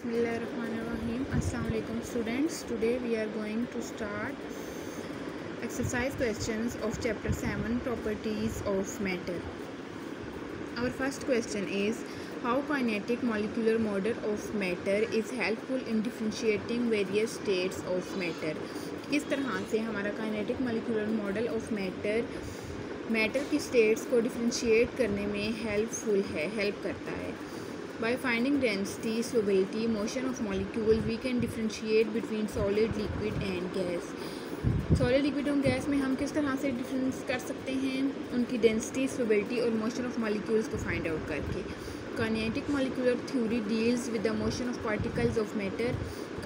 Bismillahirrahmanirrahim. Assalamu alaikum students. Today we are going to start exercise questions of chapter 7 properties of matter. Our first question is how kinetic molecular model of matter is helpful in differentiating various states of matter. किस तरह से हमारा kinetic molecular model of matter की states को differentiate करने में help करता है. By finding density, solubility, motion of molecule, we can differentiate between solid, liquid and gas. Solid, liquid और गैस में हम किस तरह से डिफरेंस कर सकते हैं उनकी डेंसिटी, solubility और motion of molecules को फाइंड आउट करके. Kinetic molecular theory deals with the motion of particles of matter.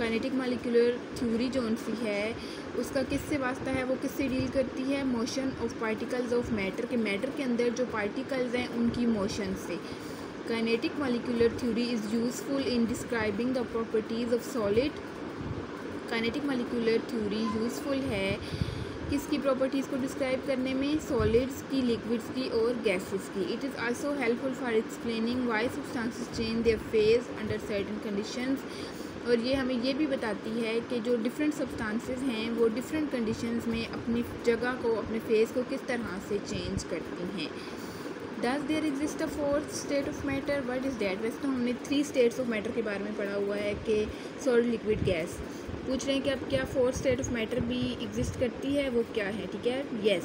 Kinetic molecular theory जो उनकी है उसका किससे वास्ता है, वो किससे डील करती है, motion of particles of matter के मैटर के अंदर जो particles हैं उनकी motion से. Kinetic molecular theory is useful in describing the properties of solid. Kinetic molecular theory useful है किसकी प्रॉपर्टीज़ को डिस्क्राइब करने में, सॉलिड्स की, लिक्विड्स की और गैसेस की. It is also helpful for explaining why substances change their phase under certain conditions. और ये हमें ये भी बताती है कि जो डिफरेंट सब्सटेंसेस हैं वो डिफरेंट कंडीशंस में अपनी जगह को, अपने फेज को किस तरह से चेंज करती हैं. Does there exist a fourth state of matter, what is that. वैसे तो हमने 3 स्टेट्स ऑफ मैटर के बारे में पढ़ा हुआ है कि सॉलिड, लिक्विड, गैस. पूछ रहे हैं कि अब क्या फोर्थ स्टेट ऑफ मैटर भी एग्जिस्ट करती है, वो क्या है. ठीक है, yes,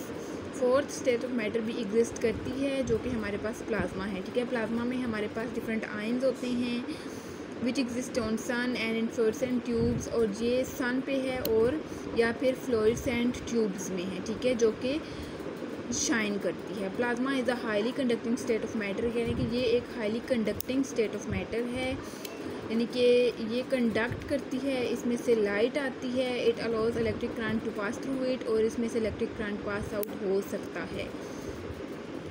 fourth state of matter भी एग्जिस्ट करती है जो कि हमारे पास प्लाज्मा है. ठीक है, प्लाज्मा में हमारे पास डिफरेंट आयन्स होते हैं which exist on sun and in fluorescent tubes. और ये सन पे है और या फिर फ्लोरेसेंट ट्यूब्स में है. ठीक है, जो कि शाइन करती है. Plasma is a highly conducting state of matter, यानी कि ये एक highly conducting state of matter है, यानी कि ये कंडक्ट करती है, इसमें से लाइट आती है. It allows electric current to pass through it, और इसमें से इलेक्ट्रिक करंट पास आउट हो सकता है.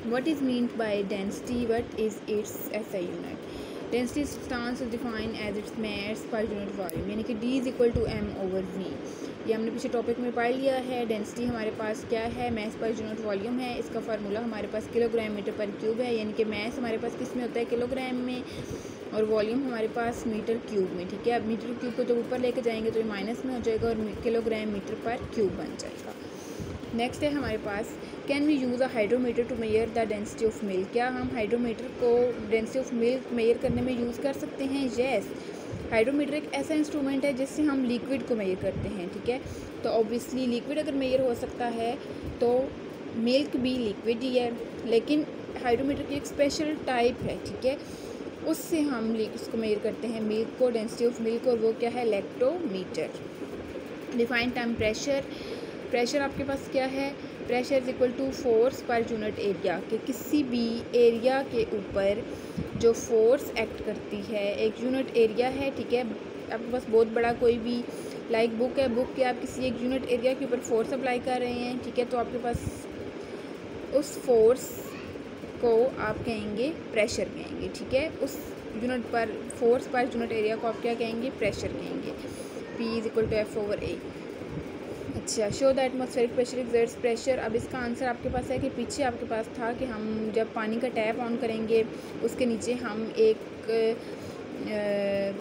What is meant by density, what is its SI unit. Density stance define as its mass per unit volume, यानी कि D is equal to m/v. ये हमने पीछे टॉपिक में पढ़ लिया है. डेंसिटी हमारे पास क्या है, मास पर यूनिट वॉल्यूम है. इसका फार्मूला हमारे पास किलोग्राम मीटर पर क्यूब है, यानी कि मास हमारे पास किस में होता है, किलोग्राम में, और वॉल्यूम हमारे पास मीटर क्यूब में. ठीक है, अब मीटर क्यूब को जब ऊपर लेके जाएंगे तो ये माइनस में हो जाएगा और किलोग्राम मीटर पर क्यूब बन जाएगा. नेक्स्ट है हमारे पास can we use a hydrometer to measure the density of milk. क्या हम हाइड्रोमीटर को डेंसिटी ऑफ मिल्क मेयर करने में यूज़ कर सकते हैं. येस, हाइड्रोमीटर एक ऐसा इंस्ट्रूमेंट है जिससे हम लिक्विड को मेयर करते हैं. ठीक है, तो ऑब्वियसली लिक्विड अगर मेयर हो सकता है तो मिल्क भी लिक्विड ही है, लेकिन हाइड्रोमीटर की एक स्पेशल टाइप है. ठीक है, उससे हम इसको मेयर करते हैं मिल्क को, डेंसिटी ऑफ मिल्क, और वो क्या है, lactometer. Define time pressure. Pressure आपके पास क्या है, pressure is equal to force per unit area, कि किसी भी एरिया के ऊपर जो फोर्स एक्ट करती है, एक यूनिट एरिया है. ठीक है, आपके पास बहुत बड़ा कोई भी लाइक बुक है, बुक के आप किसी एक यूनिट एरिया के ऊपर फोर्स अप्लाई कर रहे हैं. ठीक है, तो आपके पास उस फोर्स को आप कहेंगे प्रेशर कहेंगे. ठीक है, उस यूनिट पर फोर्स पर यूनिट एरिया को आप क्या कहेंगे, प्रेशर कहेंगे. P is equal to F/A. अच्छा, show the atmospheric pressure exerts pressure. अब इसका आंसर आपके पास है कि पीछे आपके पास था कि हम जब पानी का टैप ऑन करेंगे उसके नीचे हम एक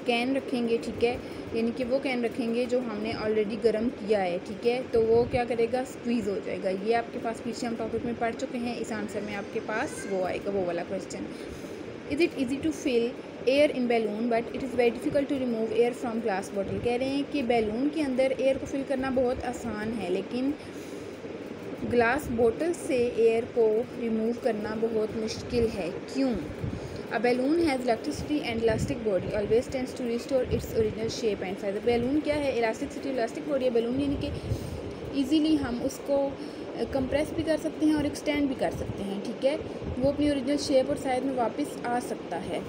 कैन रखेंगे. ठीक है, यानी कि वो कैन रखेंगे जो हमने ऑलरेडी गर्म किया है. ठीक है, तो वो क्या करेगा, स्क्वीज़ हो जाएगा. ये आपके पास पीछे हम टॉपिक में पढ़ चुके हैं. इस आंसर में आपके पास वो आएगा, वो वाला question. Is it easy to fill air in balloon but it is very difficult to remove air from glass bottle. कह रहे हैं कि बैलून के अंदर एयर को फिल करना बहुत आसान है, लेकिन ग्लास बोतल से एयर को रिमूव करना बहुत मुश्किल है. क्यों. A balloon has electricity and elastic body always tends to restore its original shape and size. Balloon क्या है, इलास्टिसिटी, इलास्टिक बॉडी है बैलून, यानी कि ईजीली हम उसको कंप्रेस भी कर सकते हैं और एक्सटेंड भी कर सकते हैं. ठीक है, वो अपनी ओरिजिनल शेप और साइज में वापस आ सकता है.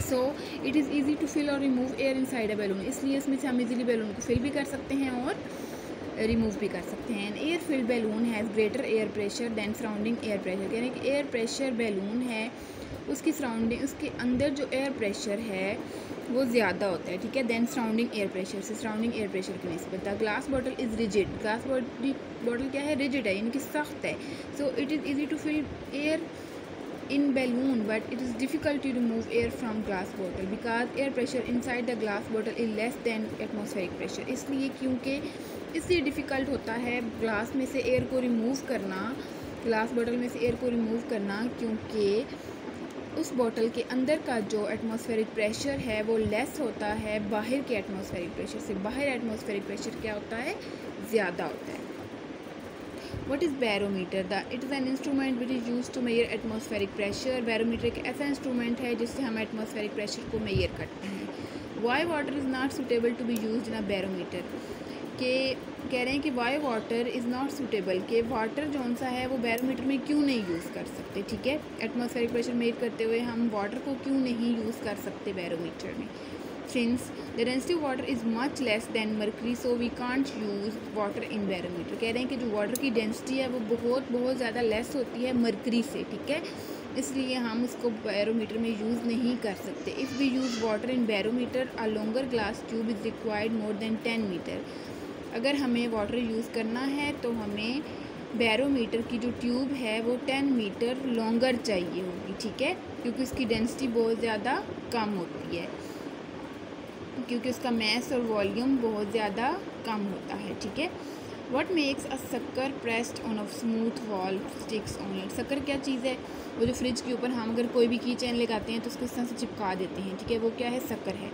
So it is easy to fill और remove air inside a balloon, इसलिए इसमें से हम इजीली बैलून को फिल भी कर सकते हैं और रिमूव भी कर सकते हैं. Air filled balloon has greater air pressure than surrounding air pressure, यानी कि एयर प्रेशर बैलून है उसकी सराउंडिंग, उसके अंदर जो एयर प्रेशर है वो ज़्यादा होता है. ठीक है, दैन सराउंडिंग एयर प्रेशर से, सराउंडिंग एयर प्रेशर की निस्बत. Glass bottle is rigid. Glass bottle क्या है, रिजिड है, यानी कि सख्त है. So it is easy to fill air in balloon, but it is difficult to remove air from glass bottle because air pressure inside the glass bottle is less than atmospheric pressure. इसलिए difficult होता है glass में से air को remove करना, glass bottle में से air को रिमूव करना, क्योंकि उस बॉटल के अंदर का जो एटमॉस्फेरिक प्रेशर है वो लेस होता है बाहर के एटमॉस्फेरिक प्रेशर से। बाहर एटमॉस्फेरिक प्रेशर क्या होता है, ज़्यादा होता है। What is barometer? It is an instrument which is used to measure atmospheric pressure. Barometer एक ऐसा इंस्ट्रूमेंट है जिससे हम एटमॉस्फेरिक प्रेशर को मेजर करते हैं। Why water is not suitable to be used in a barometer? के कह रहे हैं कि Y water is not suitable, कि वाटर जौन सा है वो बैरोमीटर में क्यों नहीं यूज़ कर सकते। ठीक है, एटमॉस्फेरिक प्रेशर मेजर करते हुए हम वाटर को क्यों नहीं यूज़ कर सकते बैरोमीटर में। Since the density of water is much less than mercury, so we can't use water in barometer. कह रहे हैं कि जो वाटर की डेंसिटी है वो बहुत ज़्यादा लेस होती है मरकरी से। ठीक है, इसलिए हम उसको बैरोमीटर में यूज़ नहीं कर सकते। If we use water in barometer, a longer glass tube is required more than 10 metre. अगर हमें वाटर यूज़ करना है तो हमें बैरोमीटर की जो ट्यूब है वो 10 मीटर लॉन्गर चाहिए होगी। ठीक है, क्योंकि उसकी डेंसिटी बहुत ज़्यादा कम होती है, क्योंकि उसका मैस और वॉल्यूम बहुत ज़्यादा कम होता है। ठीक है, व्हाट मेक्स अ शक्कर pressed on a smooth wall sticks on it. शक्कर क्या चीज़ है, वो जो फ्रिज के ऊपर हम अगर कोई भी की चेन लगाते हैं तो उसको इस तरह से चिपका देते हैं। ठीक है, वो क्या है, शक्कर है।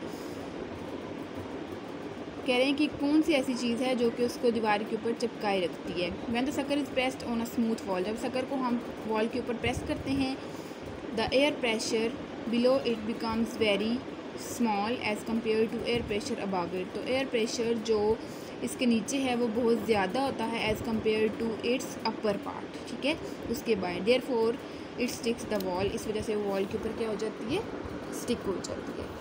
कह रहे हैं कि कौन सी ऐसी चीज़ है जो कि उसको दीवार के ऊपर चिपकाए रखती है। व्हेन द शक्कर is pressed on a smooth wall, जब शक्कर को हम वॉल के ऊपर प्रेस करते हैं, the air pressure below it becomes very small as compare to air pressure above it. तो एयर प्रेशर जो इसके नीचे है वो बहुत ज़्यादा होता है as compare to its upper part. ठीक है, उसके बाद therefore it sticks the wall, इस वजह से वॉल के ऊपर क्या हो जाती है, स्टिक हो जाती है।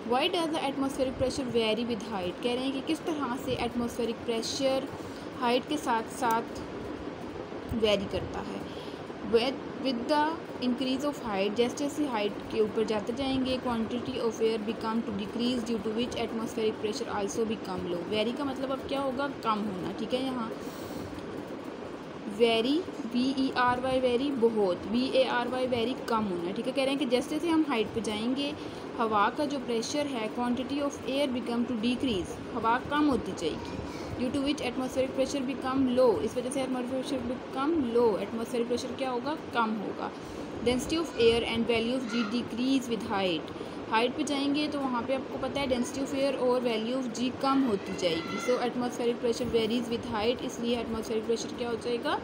Why does the atmospheric pressure very with height. कह रहे हैं कि किस तरह से एटमॉस्फेरिक प्रेशर हाइट के साथ साथ वेरी करता है। With the increase of height, जैसे जैसे हाइट के ऊपर जाते जाएंगे, quantity of air become to decrease due to which atmospheric pressure also become low. Vary का मतलब अब क्या होगा, कम होना। ठीक है, यहाँ वेरी VERY वेरी बहुत, VARY वेरी कम होना। ठीक है, कह रहे हैं कि जैसे जैसे हम हाइट पे जाएंगे हवा का जो प्रेशर है, quantity of air become to decrease, हवा कम होती जाएगी। Due to which atmospheric pressure become low, इस वजह से atmospheric pressure become low, atmospheric pressure क्या होगा, कम होगा। Density of air and value of g decrease with height, height पे जाएंगे तो वहाँ पे आपको पता है डेंसिटी ऑफ एयर और वैल्यू ऑफ जी कम होती जाएगी। So atmospheric pressure varies with height, इसलिए एटमॉस्फेरिक प्रेशर क्या हो जाएगा,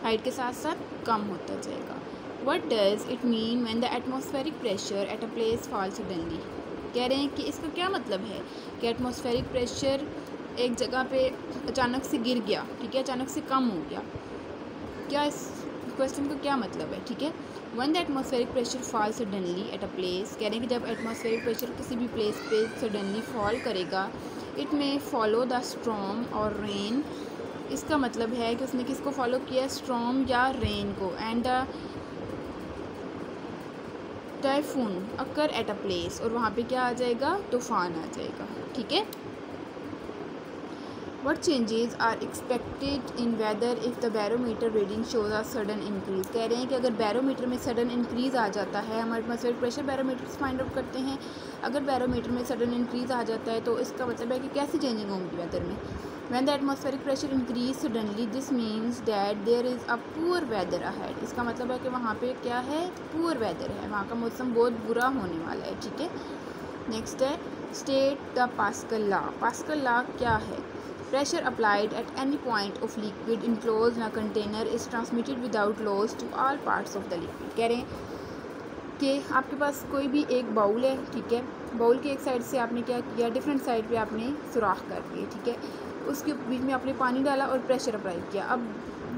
हाइट के साथ साथ कम होता जाएगा। What does it mean when the atmospheric pressure at a place falls suddenly? कह रहे हैं कि इसका क्या मतलब है कि एटमॉस्फेरिक प्रेशर एक जगह पे अचानक से गिर गया। ठीक है, अचानक से कम हो गया, क्या इस क्वेश्चन का क्या मतलब है। ठीक है, when the atmospheric pressure falls suddenly at a place, कह रहे हैं कि जब एटमॉस्फेरिक प्रेशर किसी भी प्लेस पे सडनली फॉल करेगा, इट में फॉलो द स्टॉर्म और रेन। इसका मतलब है कि उसने किसको फॉलो किया, स्टॉर्म या रेन को। And the typhoon occur at a place, और वहाँ पे क्या आ जाएगा, तूफान आ जाएगा। ठीक है, What changes are expected in weather if the barometer reading shows a sudden increase? कह रहे हैं कि अगर बैरोमीटर में सडन इंक्रीज़ आ जाता है, हम एटमॉस्फेरिक प्रेशर बैरोमीटर से फाइंड आउट करते हैं, अगर बैरोमीटर में सडन इंक्रीज़ आ जाता है तो इसका मतलब है कि कैसी चेंजिंग होंगी वेदर में। When the atmospheric pressure increase suddenly, this means that there is a poor weather ahead. इसका मतलब है कि वहाँ पे क्या है, poor weather है, वहाँ का मौसम बहुत बुरा होने वाला है। ठीक है, नेक्स्ट है state the pascal law. Pascal law क्या है, pressure applied at any point of liquid enclosed in a container is transmitted without loss to all parts of the liquid। कह रहे हैं कि आपके पास कोई भी एक बाउल है। ठीक है, बाउल के एक साइड से आपने क्या किया, डिफरेंट साइड पे आपने सुराख कर दिए। ठीक है, उसके बीच में आपने पानी डाला और प्रेशर अप्लाई किया। अब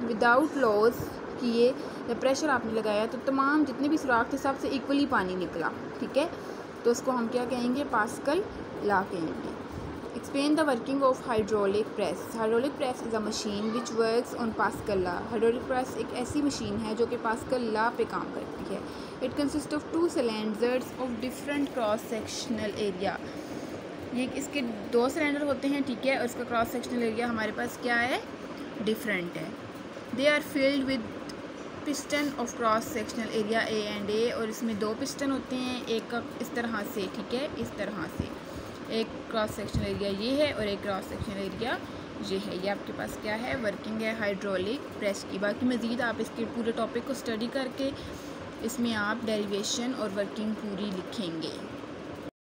विदाउट लॉस किए जब प्रेशर आपने लगाया तो तमाम जितने भी सुराख थे सबसे इक्वली पानी निकला। ठीक है, तो उसको हम क्या कहेंगे, पास्कल लॉ कहेंगे। Explain the working of hydraulic press. Hydraulic press is a machine which works on Pascal law. Hydraulic press एक ऐसी मशीन है जो कि Pascal law पे काम करती है। It consists of 2 cylinders of different cross sectional area. ये इसके 2 सिलेंडर होते हैं। ठीक है, और इसका क्रॉस सेक्शनल एरिया हमारे पास क्या है, डिफरेंट है। They are filled with piston of cross sectional area A and A, और इसमें 2 पिस्टन होते हैं, एक का इस तरह से, ठीक है, इस तरह से एक क्रॉस सेक्शनल एरिया ये है और एक क्रॉस सेक्शनल एरिया ये है। ये आपके पास क्या है, वर्किंग है हाइड्रोलिक प्रेस की। बाकी मज़ीद आप इसके पूरे टॉपिक को स्टडी करके इसमें आप डेरिवेशन और वर्किंग पूरी लिखेंगे।